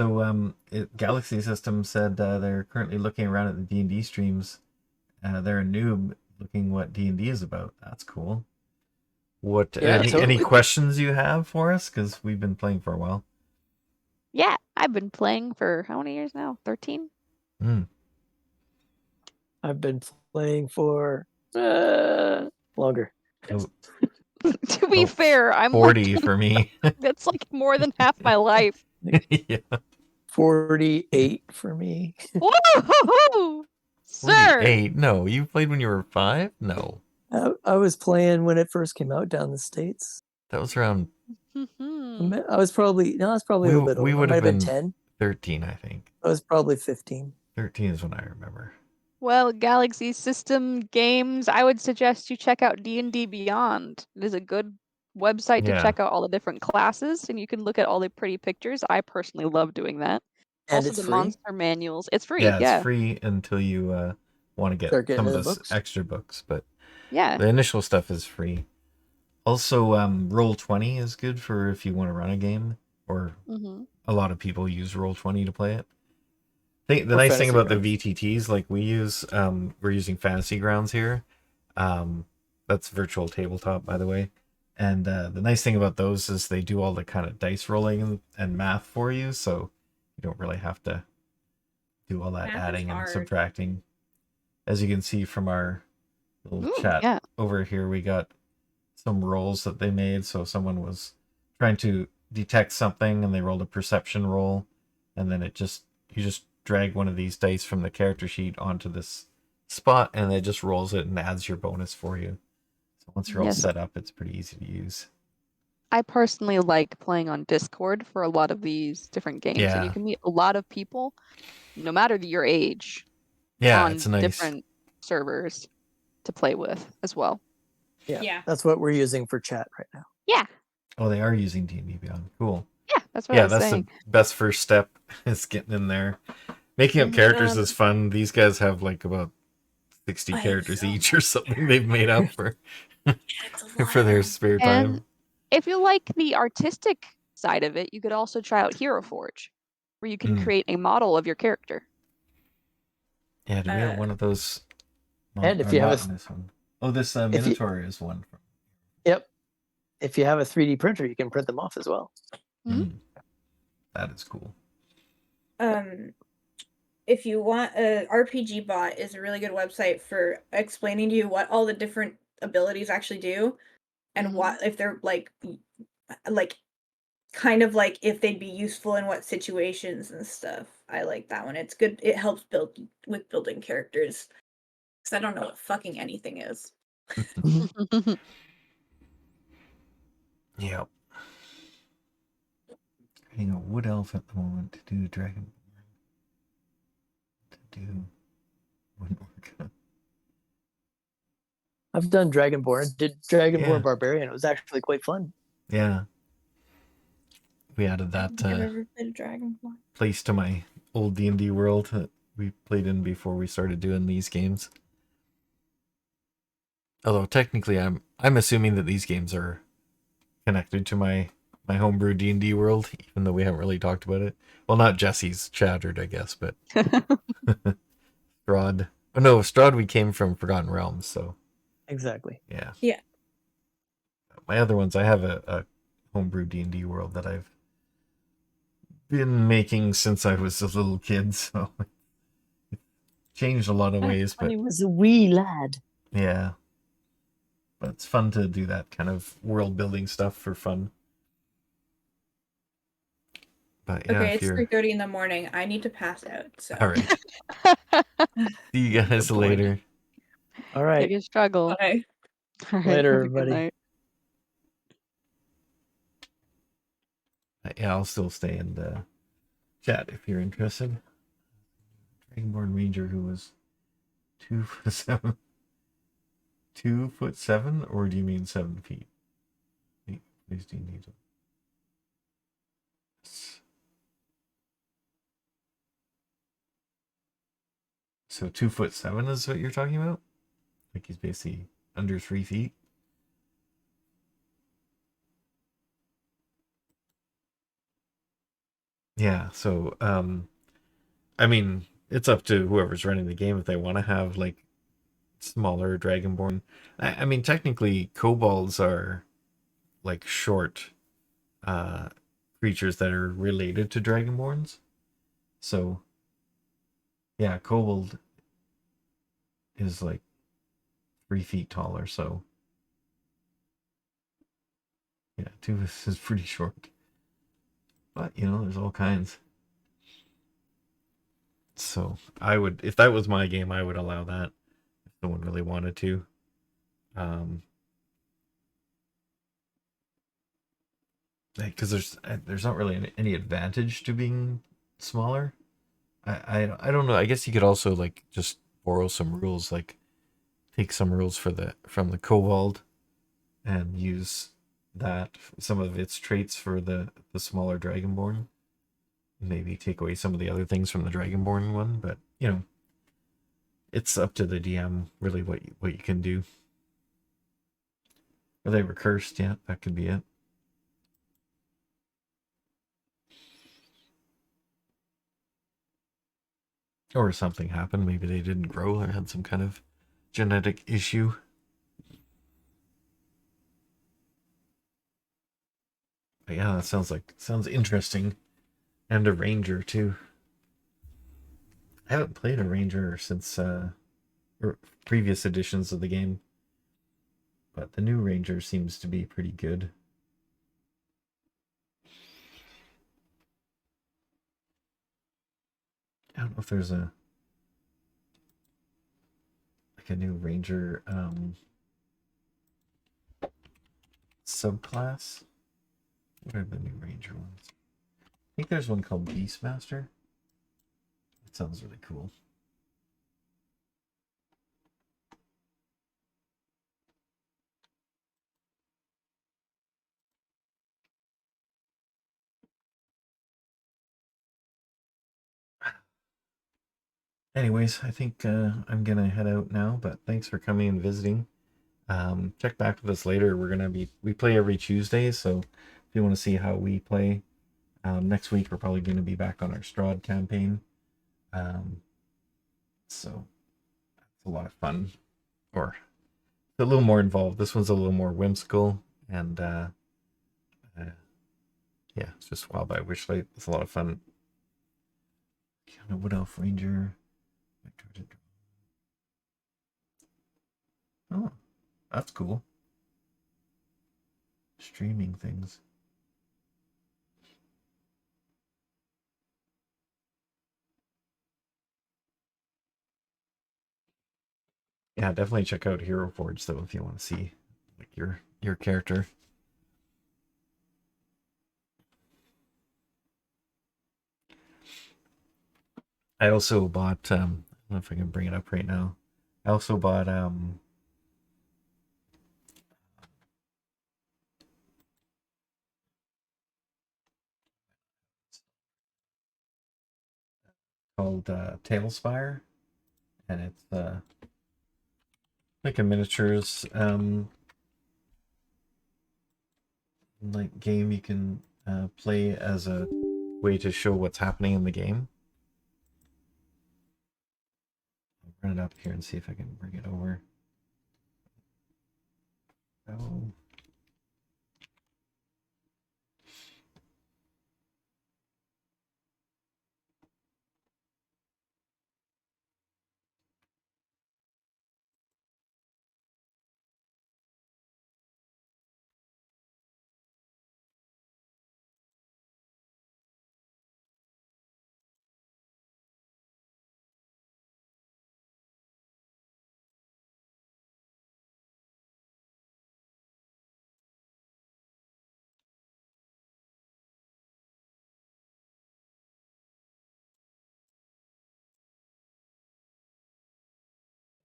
So Galaxy System said they're currently looking around at the D&D streams. They're a noob looking what D&D is about. That's cool. What Yeah, any totally. questions you have for us? Because we've been playing for a while. Yeah, I've been playing for how many years now? 13? Mm. I've been playing for longer. Oh, To be oh, fair, I'm 40 like for me. that's like more than half my life. Yeah. 48 for me. Whoa, sir! 48? No, you played when you were 5? No. I was playing when it first came out down in the States. That was around... I was probably a little bit we older. I would might have have been been 10. 13, I think. I was probably 15. 13 is when I remember. Well, Galaxy System games, I would suggest you check out D&D Beyond. It is a good website to Yeah. check out all the different classes, and you can look at all the pretty pictures. I personally love doing that. And Also, it's the free? monster manuals. It's free. Yeah, it's free until you want to get Start getting some of the the books. extra books, but Yeah. the initial stuff is free. Also, Roll20 is good for if you want to run a game, or a lot of people use Roll20 to play it. The Or nice thing Fantasy about Grounds. the VTTs, like we use, we're using Fantasy Grounds here. That's virtual tabletop, by the way. And the nice thing about those is they do all the kind of dice rolling and math for you, so you don't really have to do all that Math is adding and hard. subtracting. As you can see from our little Ooh, chat yeah. over here, we got some rolls that they made. So someone was trying to detect something and they rolled a perception roll, and then you just drag one of these dice from the character sheet onto this spot, and it just rolls it and adds your bonus for you. So once you're all Yes. set up, it's pretty easy to use. I personally like playing on Discord for a lot of these different games, and Yeah. you can meet a lot of people, no matter your age, Yeah, on it's nice. different servers to play with as well. Yeah. That's what we're using for chat right now. Yeah. Oh, they are using D&D Beyond. Cool. Yeah, that's what I was that's saying. the best first step is getting in there. Making up characters is fun. These guys have like about 60 characters each or something they've made up for for their spare time. And if you like the artistic side of it, you could also try out Hero Forge, where you can create a model of your character. Yeah, do we have one of those? And if you have this one. Oh, this Minotaur is one from. Yep. If you have a 3D printer, you can print them off as well. That is cool. If you want, RPG Bot is a really good website for explaining to you what all the different abilities actually do, and what if they're like kind of like if they'd be useful in what situations and stuff. I like that one. It's good. It helps with building characters, because I don't know what fucking anything is. Yep. Getting a wood elf at the moment to do dragon. Wouldn't work. I've done Dragonborn. Did Dragonborn Barbarian. It was actually quite fun. Yeah. We added that I've never played a Dragonborn. place to my old D&D world that we played in before we started doing these games. Although technically I'm assuming that these games are connected to my homebrew D&D world, even though we haven't really talked about it. Well, not Jesse's Shattered, I guess, but Strahd. Oh no, Strahd we came from Forgotten Realms, so exactly. Yeah. My other ones, I have a homebrew D&D world that I've been making since I was a little kid, so it changed a lot of ways. But he was a wee lad. Yeah. But it's fun to do that kind of world building stuff for fun. But yeah, okay, it's 3:30 in the morning. I need to pass out. So. All right. See you guys later. All right. Take a struggle. Bye. All right, Later, have a good everybody. night. Yeah, I'll still stay and chat if you're interested. Dragonborn Ranger who was 2'7". 2'7", or do you mean 7 feet? Please do you need to. So 2'7" is what you're talking about? Like he's basically under 3 feet? Yeah, so I mean, it's up to whoever's running the game if they want to have like smaller dragonborn. I mean, technically, kobolds are like short uh creatures that are related to dragonborns. So yeah, kobold is like 3 feet taller. So yeah, two is pretty short. But you know, there's all kinds. So I would, if that was my game, I would allow that if someone really wanted to. Um, because there's not really any advantage to being smaller. I don't know. I guess you could also like just borrow some rules, like take some rules from the kobold and use that some of its traits for the smaller dragonborn. Maybe take away some of the other things from the dragonborn one, but you know, it's up to the DM really what you can do. Or they were cursed, yeah, that could be it. Or something happened. Maybe they didn't grow or had some kind of genetic issue. But yeah, that sounds interesting. And a ranger too. I haven't played a ranger since previous editions of the game. But the new ranger seems to be pretty good. I don't know if there's a new ranger subclass. What are the new ranger ones? I think there's one called Beastmaster. That sounds really cool. Anyways, I think I'm gonna head out now, but thanks for coming and visiting. Check back with us later. We play every Tuesday, so if you want to see how we play, next week we're probably going to be back on our Strahd campaign. So it's a lot of fun, or a little more involved. This one's a little more whimsical, and yeah, it's just Wild by Witchlight. It's a lot of fun. Wood Elf Ranger. Oh, that's cool. Streaming things. Yeah, definitely check out Hero Forge though if you want to see like your character. I also bought I don't know if I can bring it up right now. I also bought called Tailspire, and it's like a miniatures like game you can play as a way to show what's happening in the game. I'll run it up here and see if I can bring it over. Oh.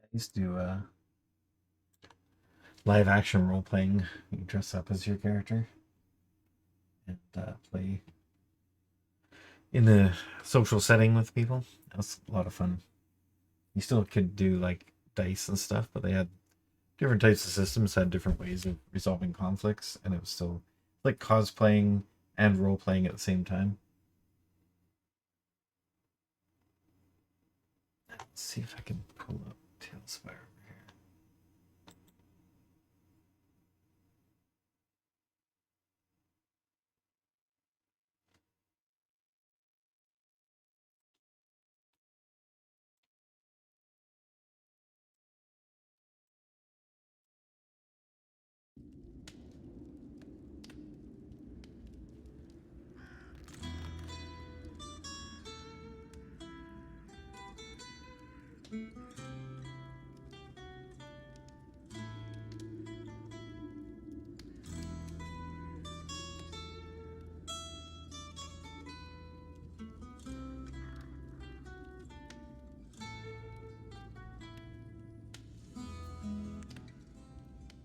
I used to do live action role playing. You dress up as your character and play in a social setting with people. That's a lot of fun. You still could do like dice and stuff, but they had different types of systems, had different ways of resolving conflicts, and it was still like cosplaying and role playing at the same time. Let's see if I can pull up Tailspire over here.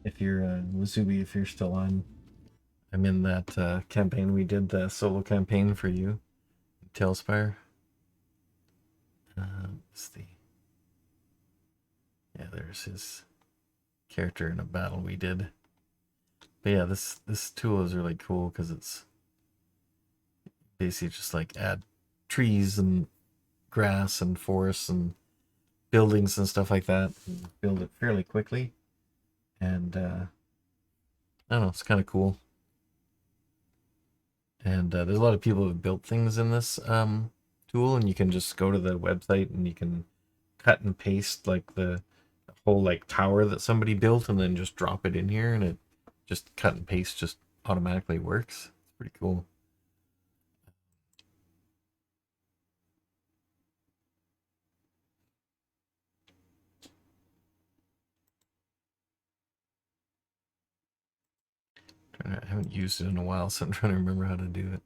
If you're Wazubi, if you're still on, I'm in that campaign. We did the solo campaign for you, Tailspire. Let's see. Yeah, there's his character in a battle we did. But yeah, this tool is really cool because it's basically just like add trees and grass and forests and buildings and stuff like that, and build it fairly quickly. And I don't know, it's kind of cool. And there's a lot of people who have built things in this tool, and you can just go to the website and you can cut and paste like the whole like tower that somebody built and then just drop it in here, and it just cut and paste just automatically works. It's pretty cool. I haven't used it in a while, so I'm trying to remember how to do it.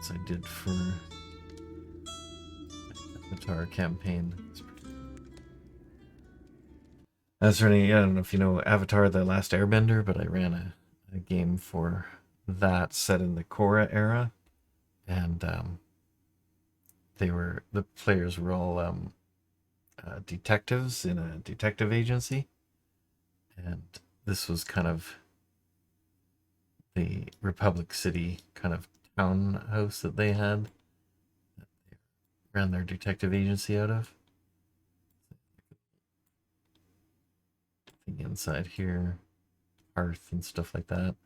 As I did for Avatar campaign. That's really, I don't know if you know Avatar: The Last Airbender, but I ran a game for that set in the Korra era, and the players were all detectives in a detective agency, and this was kind of the Republic City kind of townhouse that they had, that they ran their detective agency out of. The inside here, hearth and stuff like that.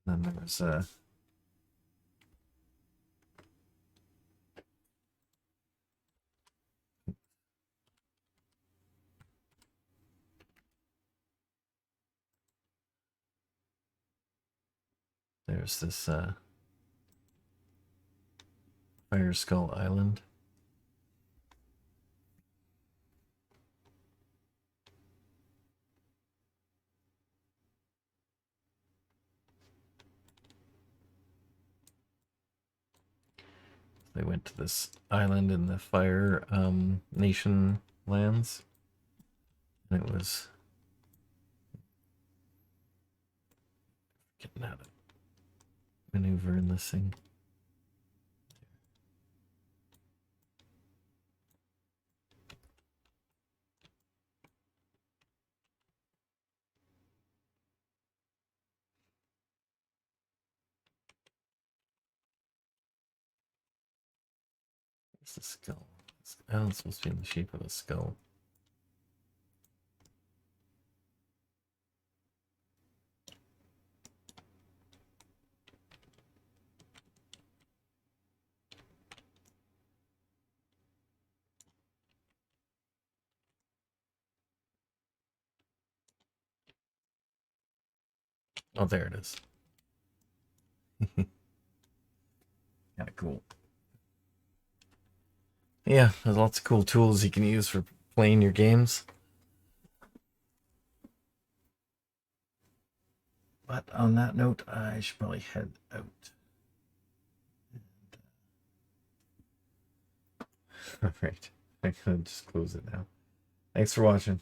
And then there was there's this Fire Skull Island. They went to this island in the Fire Nation lands, and it was getting out of maneuver in this thing. It's the skull. Oh, it's supposed to be in the shape of a skull. Oh, there it is. Kind of cool. Yeah, there's lots of cool tools you can use for playing your games. But on that note, I should probably head out. All right. I can just close it now. Thanks for watching.